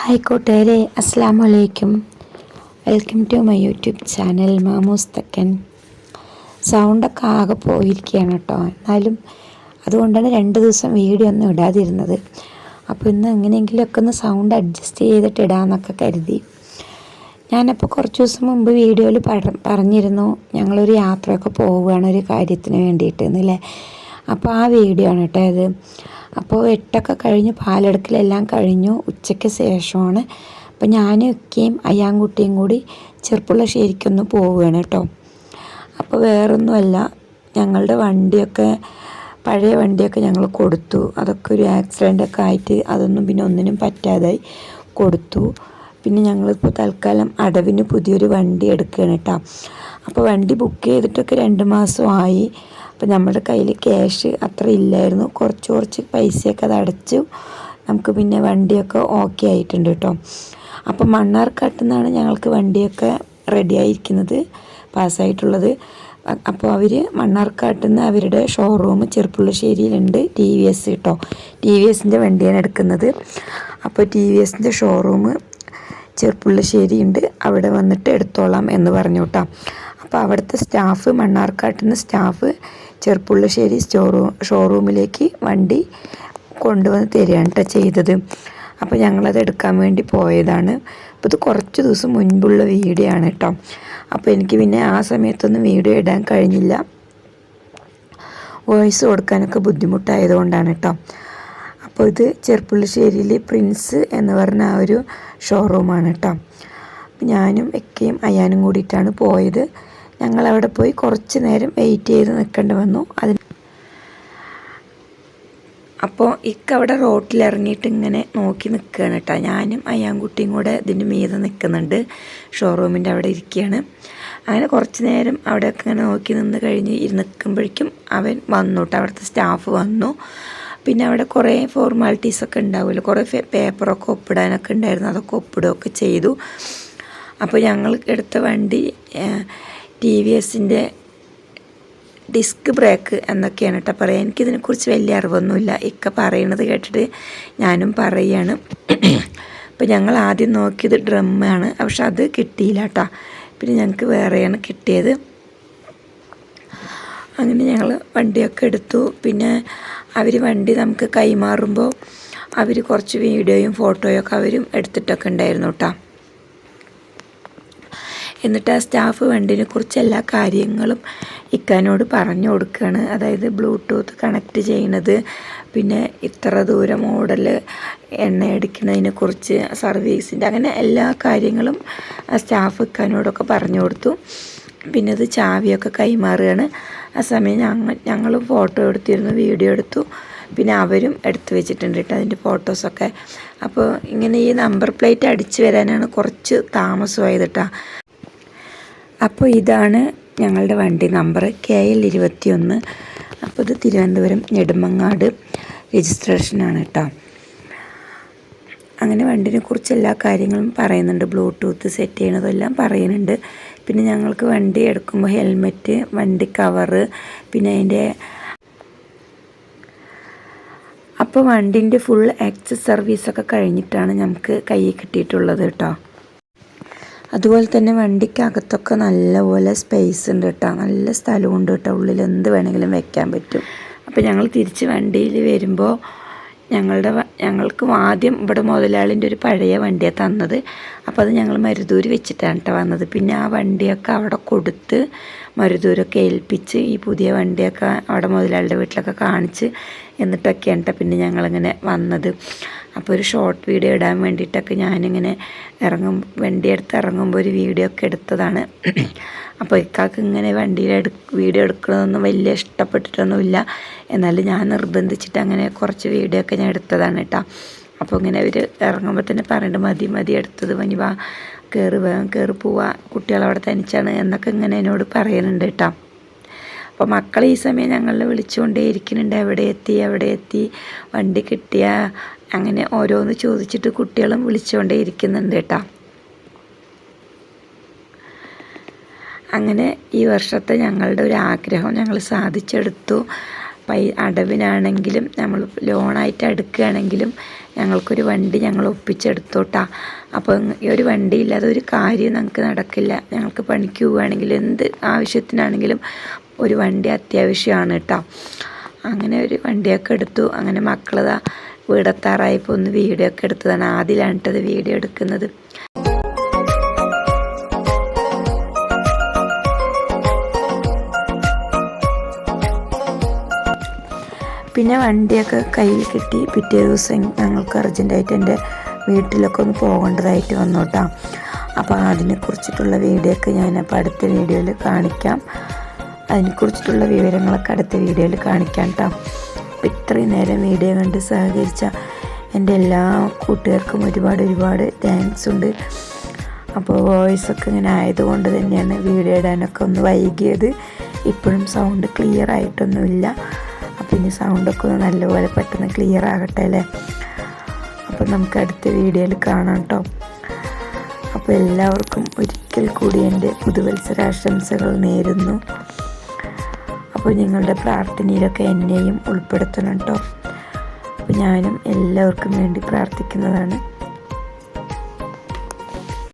Hi കൂട്ടുകാരെ, അസ്സാം വലൈക്കും. Welcome to my YouTube channel Mamoos Thekkan. സൗണ്ടൊക്കെ ആകെ പോയിരിക്കുകയാണ് കേട്ടോ. എന്നാലും അതുകൊണ്ടാണ് 2 ദിവസം വീഡിയോ ഒന്നും ഇടാതിരുന്നത്. അപ്പോൾ ഇന്ന് എങ്ങനെയെങ്കിലുമൊക്കെ ഒന്ന് സൗണ്ട് അഡ്ജസ്റ്റ് ചെയ്തിട്ട് ഇടാമെന്നൊക്കെ കരുതി. ഞാനപ്പോൾ കുറച്ച് ദിവസം മുമ്പ് വീഡിയോയിൽ പറഞ്ഞിരുന്നു ഞങ്ങളൊരു യാത്രയൊക്കെ പോവുകയാണ് ഒരു കാര്യത്തിന് വേണ്ടിയിട്ട് എന്നല്ലേ. അപ്പോൾ ആ വീഡിയോ ആണ് കേട്ടോ ഇത്. അപ്പോൾ 8 കഴിഞ്ഞ് പാലെടുക്കലെല്ലാം കഴിഞ്ഞു. ഉച്ചയ്ക്ക് ശേഷമാണ്. അപ്പോൾ ഞാനും ഒക്കെയും അയ്യാൻകുട്ടിയും കൂടി ചെറുപ്പുളശ്ശേരിക്കൊന്ന് പോവുകയാണ് കേട്ടോ. അപ്പോൾ വേറൊന്നുമല്ല, ഞങ്ങളുടെ വണ്ടിയൊക്കെ പഴയ വണ്ടിയൊക്കെ ഞങ്ങൾ കൊടുത്തു. അതൊക്കെ ഒരു ആക്സിഡൻ്റൊക്കെ ആയിട്ട് അതൊന്നും പിന്നെ ഒന്നിനും പറ്റാതായി കൊടുത്തു. പിന്നെ ഞങ്ങളിപ്പോൾ തൽക്കാലം അടവിന് പുതിയൊരു വണ്ടി എടുക്കുകയാണ് കേട്ടോ. അപ്പോൾ വണ്ടി ബുക്ക് ചെയ്തിട്ടൊക്കെ 2 മാസമായി. അപ്പോൾ നമ്മുടെ കയ്യിൽ ക്യാഷ് അത്ര ഇല്ലായിരുന്നു. കുറച്ച് പൈസയൊക്കെ അത് അടച്ചു. നമുക്ക് പിന്നെ വണ്ടിയൊക്കെ ഓക്കെ ആയിട്ടുണ്ട് കേട്ടോ. അപ്പോൾ മണ്ണാർക്കാട്ടിൽ നിന്നാണ് ഞങ്ങൾക്ക് വണ്ടിയൊക്കെ റെഡി ആയിരിക്കുന്നത്, പാസ്സായിട്ടുള്ളത്. അപ്പോൾ അവർ മണ്ണാർക്കാട്ടിൽ നിന്ന് അവരുടെ ഷോറൂം ചെറുപ്പുളശ്ശേരിയിലുണ്ട്. TVS കേട്ടോ, TVSൻ്റെ വണ്ടിയാണ് എടുക്കുന്നത്. അപ്പോൾ TVSൻ്റെ ഷോറൂം ചെറുപ്പുളശ്ശേരി ഉണ്ട്, അവിടെ വന്നിട്ട് എടുത്തോളാം എന്ന് പറഞ്ഞു കേട്ടോ. അപ്പോൾ അവിടുത്തെ സ്റ്റാഫ്, മണ്ണാർക്കാട്ടിൽ നിന്ന് സ്റ്റാഫ് ചെറുപ്പുളശ്ശേരി ഷോറൂമിലേക്ക് വണ്ടി കൊണ്ടുവന്ന് തരികയാണ് കേട്ടോ ചെയ്തത്. അപ്പോൾ ഞങ്ങളത് എടുക്കാൻ വേണ്ടി പോയതാണ്. അപ്പോൾ ഇത് കുറച്ച് ദിവസം മുൻപുള്ള വീഡിയോ ആണ് കേട്ടോ. അപ്പോൾ എനിക്ക് പിന്നെ ആ സമയത്തൊന്നും വീഡിയോ ഇടാൻ കഴിഞ്ഞില്ല, വോയിസ് കൊടുക്കാനൊക്കെ ബുദ്ധിമുട്ടായതുകൊണ്ടാണ് കേട്ടോ. അപ്പോൾ ഇത് ചെറുപ്പുളശ്ശേരിയിൽ പ്രിൻസ് എന്ന് പറഞ്ഞ ആ ഒരു ഷോറൂമാണ് കേട്ടോ. ഞാനും എക്കയും അയ്യാനും കൂടിയിട്ടാണ് പോയത്. ഞങ്ങളവിടെ പോയി കുറച്ച് നേരം വെയിറ്റ് ചെയ്ത് നിൽക്കേണ്ടി വന്നു. അപ്പോൾ അവിടെ റോട്ടിലിറങ്ങിയിട്ട് ഇങ്ങനെ നോക്കി നിൽക്കുകയാണ് കേട്ടോ. ഞാനും അയ്യാൻകുട്ടിയും കൂടെ ഇതിൻ്റെ മീതെ നിൽക്കുന്നുണ്ട്, ഷോറൂമിൻ്റെ അവിടെ ഇരിക്കുകയാണ്. അങ്ങനെ കുറച്ച് നേരം അവിടെയൊക്കെ ഇങ്ങനെ നോക്കി നിന്ന് കഴിഞ്ഞ് നിൽക്കുമ്പോഴേക്കും അവൻ വന്നു കേട്ടോ, അവിടുത്തെ സ്റ്റാഫ് വന്നു. പിന്നെ അവിടെ കുറേ ഫോർമാലിറ്റീസൊക്കെ ഉണ്ടാവുമല്ലോ, കുറേ പേപ്പറൊക്കെ ഒപ്പിടാനൊക്കെ ഉണ്ടായിരുന്നു, അതൊക്കെ ഒപ്പിടുകയൊക്കെ ചെയ്തു. അപ്പോൾ ഞങ്ങൾ എടുത്ത വണ്ടി TVSൻ്റെ ഡിസ്ക് ബ്രേക്ക് എന്നൊക്കെയാണ് കേട്ടോ പറയുക. എനിക്കിതിനെക്കുറിച്ച് വലിയ അറിവൊന്നുമില്ല, ഇക്ക പറയുന്നത് കേട്ടിട്ട് ഞാനും പറയുകയാണ്. അപ്പോൾ ഞങ്ങൾ ആദ്യം നോക്കിയത് ഡ്രമ്മാണ്, പക്ഷെ അത് കിട്ടിയില്ല കേട്ടോ. പിന്നെ ഞങ്ങൾക്ക് വേറെയാണ് കിട്ടിയത്. അങ്ങനെ ഞങ്ങൾ വണ്ടിയൊക്കെ എടുത്തു. പിന്നെ അവർ വണ്ടി നമുക്ക് കൈമാറുമ്പോൾ അവർ കുറച്ച് വീഡിയോയും ഫോട്ടോയൊക്കെ അവരും എടുത്തിട്ടൊക്കെ ഉണ്ടായിരുന്നു കേട്ടോ. എന്നിട്ട് ആ സ്റ്റാഫ് വണ്ടിനെ കുറിച്ച് എല്ലാ കാര്യങ്ങളും ഇക്കാനോട് പറഞ്ഞു കൊടുക്കുകയാണ്. അതായത് ബ്ലൂടൂത്ത് കണക്ട് ചെയ്യുന്നത്, പിന്നെ ഇത്ര ദൂരം മോഡൽ എണ്ണയടിക്കുന്നതിനെ കുറിച്ച്, സർവീസിൻ്റെ, അങ്ങനെ എല്ലാ കാര്യങ്ങളും ആ സ്റ്റാഫ് ഇക്കാനോടൊക്കെ പറഞ്ഞു കൊടുത്തു. പിന്നെ അത് ചാവിയൊക്കെ കൈമാറുകയാണ്. ആ സമയം ഞങ്ങളും ഫോട്ടോ എടുത്തിരുന്നു, വീഡിയോ എടുത്തു. പിന്നെ അവരും എടുത്തു വെച്ചിട്ടുണ്ട് കേട്ടോ അതിൻ്റെ ഫോട്ടോസൊക്കെ. അപ്പോൾ ഇങ്ങനെ ഈ നമ്പർ പ്ലേറ്റ് അടിച്ചു വരാനാണ് കുറച്ച് താമസമായത് കേട്ടോ. അപ്പോൾ ഇതാണ് ഞങ്ങളുടെ വണ്ടി നമ്പർ KL 21. അപ്പോൾ ഇത് തിരുവനന്തപുരം നെടുമങ്ങാട് രജിസ്ട്രേഷനാണ് കേട്ടോ. അങ്ങനെ വണ്ടിനെ കുറിച്ച് എല്ലാ കാര്യങ്ങളും പറയുന്നുണ്ട്, ബ്ലൂടൂത്ത് സെറ്റ് ചെയ്യണതെല്ലാം പറയുന്നുണ്ട്. പിന്നെ ഞങ്ങൾക്ക് വണ്ടി എടുക്കുമ്പോൾ ഹെൽമെറ്റ്, വണ്ടി കവറ്, പിന്നെ അതിൻ്റെ അപ്പോൾ വണ്ടിൻ്റെ ഫുൾ ആക്സസ് സർവീസൊക്കെ കഴിഞ്ഞിട്ടാണ് നമുക്ക് കയ്യിൽ കിട്ടിയിട്ടുള്ളത് കേട്ടോ. അതുപോലെ തന്നെ വണ്ടിക്ക് അകത്തൊക്കെ നല്ലപോലെ സ്പേസ് ഉണ്ട് കേട്ടോ, നല്ല സ്ഥലമുണ്ട് കേട്ടോ, ഉള്ളിൽ എന്ത് വേണമെങ്കിലും വെക്കാൻ പറ്റും. അപ്പോൾ ഞങ്ങൾ തിരിച്ച് വണ്ടിയിൽ വരുമ്പോൾ ഞങ്ങൾക്ക് ആദ്യം ഇവിടെ മുതലാളിൻ്റെ ഒരു പഴയ വണ്ടിയാണ് തന്നത്. അപ്പോൾ അത് ഞങ്ങൾ മരുദൂർ വെച്ചിട്ടാണ് കേട്ടോ വന്നത്. പിന്നെ ആ വണ്ടിയൊക്കെ അവിടെ കൊടുത്ത് മരുദൂരൊക്കെ ഏൽപ്പിച്ച് ഈ പുതിയ വണ്ടിയൊക്കെ അവിടെ മുതലാളിയുടെ വീട്ടിലൊക്കെ കാണിച്ച് എന്നിട്ടൊക്കെയാണ് കേട്ടോ പിന്നെ ഞങ്ങളിങ്ങനെ വന്നത്. അപ്പോൾ ഒരു ഷോർട്ട് വീഡിയോ ഇടാൻ വേണ്ടിയിട്ടൊക്കെ ഞാനിങ്ങനെ വണ്ടി എടുത്ത് ഇറങ്ങുമ്പോൾ ഒരു വീഡിയോ ഒക്കെ എടുത്തതാണ്. അപ്പോൾ ഇക്കാക്ക് ഇങ്ങനെ വണ്ടിയിൽ വീഡിയോ എടുക്കണമെന്നൊന്നും വലിയ ഇഷ്ടപ്പെട്ടിട്ടൊന്നുമില്ല, എന്നാലും ഞാൻ നിർബന്ധിച്ചിട്ട് അങ്ങനെ കുറച്ച് വീഡിയോ ഒക്കെ ഞാൻ എടുത്തതാണ് കേട്ടോ. അപ്പോൾ ഇങ്ങനെ അവർ ഇറങ്ങുമ്പോൾ തന്നെ പറയുന്നുണ്ട് മതി എടുത്തത്, മനി വാ വേഗം കയറി പോവാ, കുട്ടികളവിടെ തനിച്ചാണ് എന്നൊക്കെ ഇങ്ങനെ എന്നോട് പറയുന്നുണ്ട് കേട്ടോ. അപ്പോൾ മക്കൾ ഈ സമയം ഞങ്ങളെ വിളിച്ചുകൊണ്ടേ ഇരിക്കുന്നുണ്ട്, എവിടെ എത്തി, വണ്ടി കിട്ടിയ, അങ്ങനെ ഓരോന്ന് ചോദിച്ചിട്ട് കുട്ടികളും വിളിച്ചുകൊണ്ടേ ഇരിക്കുന്നുണ്ട് കേട്ടോ. അങ്ങനെ ഈ വർഷത്തെ ഞങ്ങളുടെ ഒരു ആഗ്രഹം ഞങ്ങൾ സാധിച്ചെടുത്തു. അടവിനാണെങ്കിലും നമ്മൾ ലോണായിട്ട് എടുക്കുകയാണെങ്കിലും ഞങ്ങൾക്കൊരു വണ്ടി ഞങ്ങൾ ഒപ്പിച്ചെടുത്തോട്ടാ. അപ്പോൾ ഈ ഒരു വണ്ടി ഇല്ലാതെ ഒരു കാര്യം ഞങ്ങൾക്ക് നടക്കില്ല. ഞങ്ങൾക്ക് പണിക്ക് പോവുകയാണെങ്കിലും എന്ത് ആവശ്യത്തിനാണെങ്കിലും ഒരു വണ്ടി അത്യാവശ്യമാണ് കേട്ടോ. അങ്ങനെ ഒരു വണ്ടിയൊക്കെ എടുത്തു. അങ്ങനെ മക്കളതാ വീടെത്താറായപ്പോൾ ഒന്ന് വീഡിയോ ഒക്കെ എടുത്തതാണ്. ആദ്യമാണ് കേട്ടത് വീഡിയോ എടുക്കുന്നത്. പിന്നെ വണ്ടിയൊക്കെ കയ്യിൽ കിട്ടി. പിറ്റേ ദിവസം ഞങ്ങൾക്ക് അർജൻറ്റായിട്ട് എൻ്റെ വീട്ടിലൊക്കെ ഒന്ന് പോകേണ്ടതായിട്ട് വന്നു കേട്ടോ. അപ്പോൾ അതിനെക്കുറിച്ചിട്ടുള്ള വീഡിയോ ഒക്കെ ഞാനപ്പോൾ അടുത്ത വീഡിയോയിൽ കാണിക്കാം. അതിനെക്കുറിച്ചിട്ടുള്ള വിവരങ്ങളൊക്കെ അടുത്ത വീഡിയോയിൽ കാണിക്കാം കേട്ടോ. അപ്പോൾ ഇത്രയും നേരം വീഡിയോ കണ്ട് സഹകരിച്ച എൻ്റെ എല്ലാ കൂട്ടുകാർക്കും ഒരുപാട് താങ്ക്സ് ഉണ്ട്. അപ്പോൾ വോയിസൊക്കെ ഇങ്ങനെ ആയതുകൊണ്ട് തന്നെയാണ് വീഡിയോ ഇടാനൊക്കെ ഒന്ന് വൈകിയത്. ഇപ്പോഴും സൗണ്ട് ക്ലിയർ ആയിട്ടൊന്നുമില്ല. അപ്പോൾ ഇനി സൗണ്ടൊക്കെ ഒന്ന് നല്ലപോലെ പെട്ടെന്ന് ക്ലിയർ ആകട്ടെ അല്ലേ. അപ്പോൾ നമുക്ക് അടുത്ത വീഡിയോയിൽ കാണാം കേട്ടോ. അപ്പോൾ എല്ലാവർക്കും ഒരിക്കൽ കൂടി എൻ്റെ പുതുവത്സരാശംസകൾ നേരുന്നു. അപ്പോൾ നിങ്ങളുടെ പ്രാർത്ഥനയിലൊക്കെ എന്നെയും ഉൾപ്പെടുത്തണം കേട്ടോ. അപ്പോൾ ഞാനും എല്ലാവർക്കും വേണ്ടി പ്രാർത്ഥിക്കുന്നതാണ്.